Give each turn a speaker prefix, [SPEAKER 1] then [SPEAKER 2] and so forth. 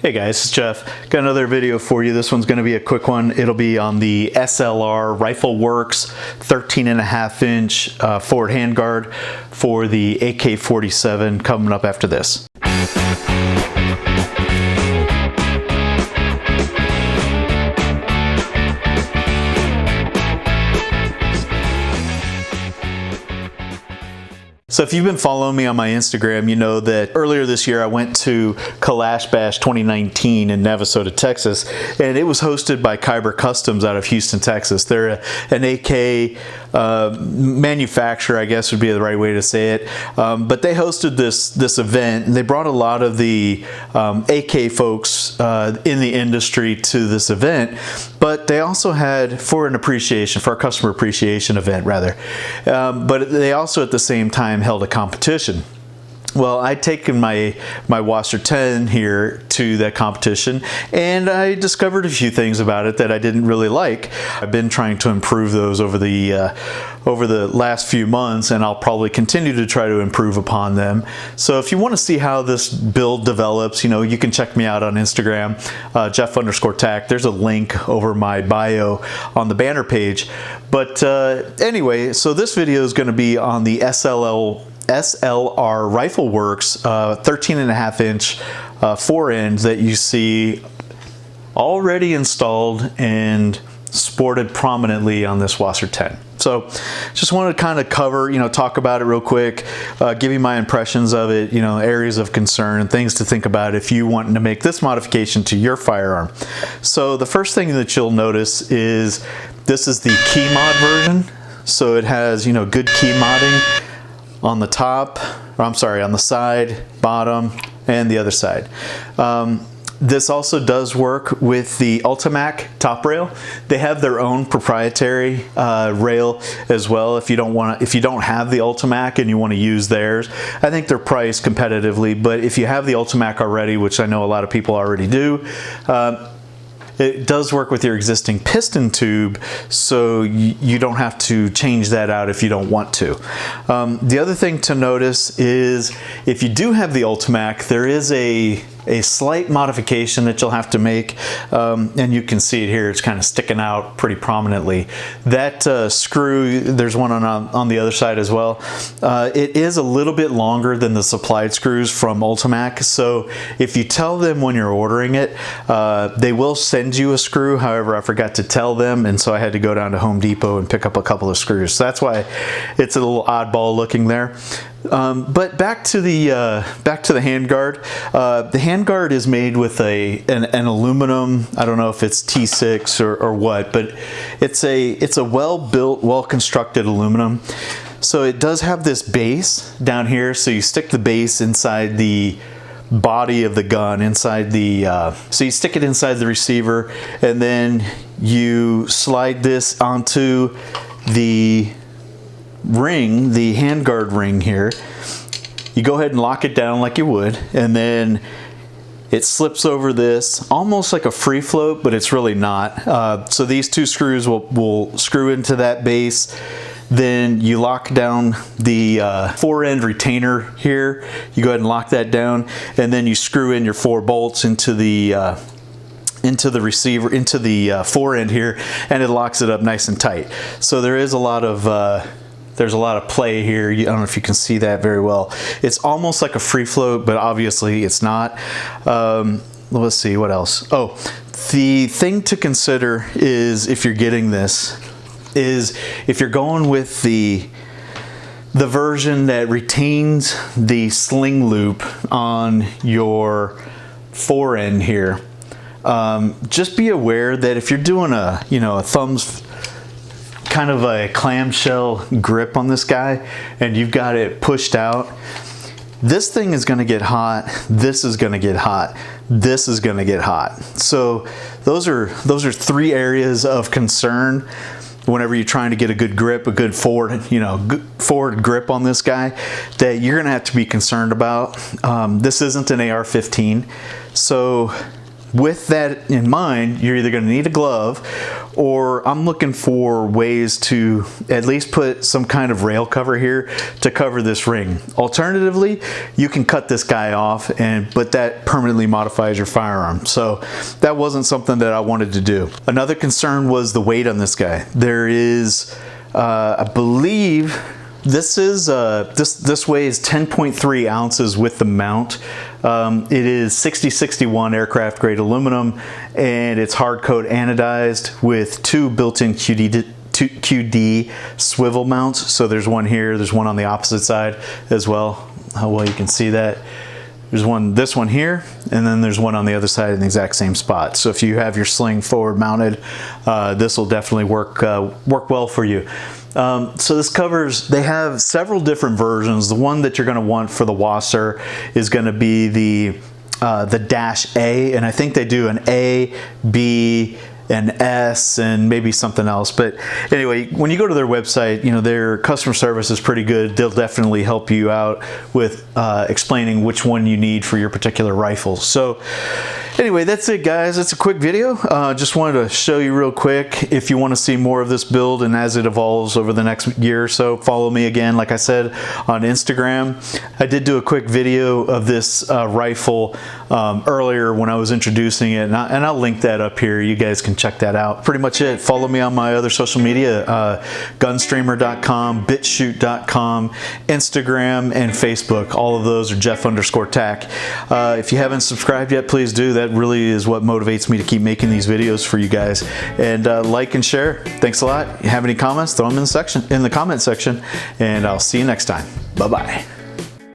[SPEAKER 1] Hey guys, it's Jeff. Got another video for you. This one's going to be a quick one. It'll be on the SLR Rifleworks 13.5 inch forward handguard for the AK-47 coming up after this. So if you've been following me on my Instagram, you know that earlier this year I went to Kalash Bash 2019 in Navasota, Texas, and it was hosted by Kyber Customs out of Houston, Texas. They're an AK manufacturer, I guess would be the right way to say it. But they hosted this event, and they brought a lot of the AK folks in the industry to this event. But they also had, for a customer appreciation event rather, but they also at the same time held a competition. Well, I'd taken my Wasser 10 here to that competition, and I discovered a few things about it that I didn't really like. I've been trying to improve those over the last few months, and I'll probably continue to try to improve upon them. So if you want to see how this build develops, you know, you can check me out on Instagram, Jeff_tac. There's a link over my bio on the banner page. But anyway, so this video is going to be on the SLR Rifleworks 13.5 inch fore-end that you see already installed and sported prominently on this Wasser 10. So just wanted to kind of cover, talk about it real quick, give you my impressions of it, areas of concern and things to think about if you want to make this modification to your firearm. So the first thing that you'll notice is this is the key mod version. So it has, good key modding on the top, on the side, bottom, and the other side. This also does work with the Ultimac top rail. They have their own proprietary rail as well. If you don't have the Ultimac and you want to use theirs, I think they're priced competitively. But if you have the Ultimac already, which I know a lot of people already do, it does work with your existing piston tube, so you don't have to change that out if you don't want to. The other thing to notice is if you do have the Ultimac, there is a slight modification that you'll have to make, and you can see it here. It's kind of sticking out pretty prominently. That screw, there's one on the other side as well. It is a little bit longer than the supplied screws from Ultimac, so if you tell them when you're ordering it, they will send you a screw. However, I forgot to tell them, and so I had to go down to Home Depot and pick up a couple of screws. So that's why it's a little oddball looking there. But back to the handguard. The handguard is made with an aluminum. I don't know if it's T6 or what, but it's a well-built, well-constructed aluminum. So it does have this base down here. So you stick the base inside the body of the gun, so you stick it inside the receiver, and then you slide this onto the ring, the handguard ring here. You go ahead and lock it down like you would, and then it slips over this almost like a free float, but it's really not. So these two screws will screw into that base. Then you lock down the fore-end retainer here. You go ahead and lock that down, and then you screw in your 4 bolts into the receiver, into the fore-end here, and it locks it up nice and tight. So there is a lot of there's a lot of play here. I don't know if you can see that very well. It's almost like a free float, but obviously it's not. Let's see, what else? Oh, the thing to consider is if you're getting this, is if you're going with the version that retains the sling loop on your fore-end here, just be aware that if you're doing a thumbs, kind of a clamshell grip on this guy, and you've got it pushed out, this thing is going to get hot, this is going to get hot, this is going to get hot. So those are 3 areas of concern whenever you're trying to get a good grip, a good forward, forward grip on this guy, that you're going to have to be concerned about. This isn't an AR-15, so with that in mind, you're either going to need a glove or I'm looking for ways to at least put some kind of rail cover here to cover this ring. Alternatively, you can cut this guy off, but that permanently modifies your firearm. So that wasn't something that I wanted to do. Another concern was the weight on this guy. There is, I believe, this weighs 10.3 ounces with the mount. It is 6061 aircraft grade aluminum, and it's hard coat anodized with 2 built-in QD swivel mounts. So there's one here, there's one on the opposite side as well. How well you can see that. There's this one here, and then there's one on the other side in the exact same spot. So if you have your sling forward mounted, this will definitely work well for you. So this covers, they have several different versions. The one that you're going to want for the Wasser is going to be the Dash A, and I think they do an A, B, an S, and maybe something else. But anyway, when you go to their website, you know, their customer service is pretty good. They'll definitely help you out with explaining which one you need for your particular rifle. So anyway, that's it, guys. It's a quick video. Just wanted to show you real quick. If you want to see more of this build and as it evolves over the next year or so, follow me again, like I said, on Instagram. I did do a quick video of this rifle earlier when I was introducing it, and I'll link that up here. You guys can check that out. Pretty much it. Follow me on my other social media, gunstreamer.com, bitshoot.com, Instagram, and Facebook. All of those are Jeff_Tack. If you haven't subscribed yet, please do. That really is what motivates me to keep making these videos for you guys. And like and share. Thanks a lot. You have any comments, throw them in the comment section, and I'll see you next time. Bye-bye.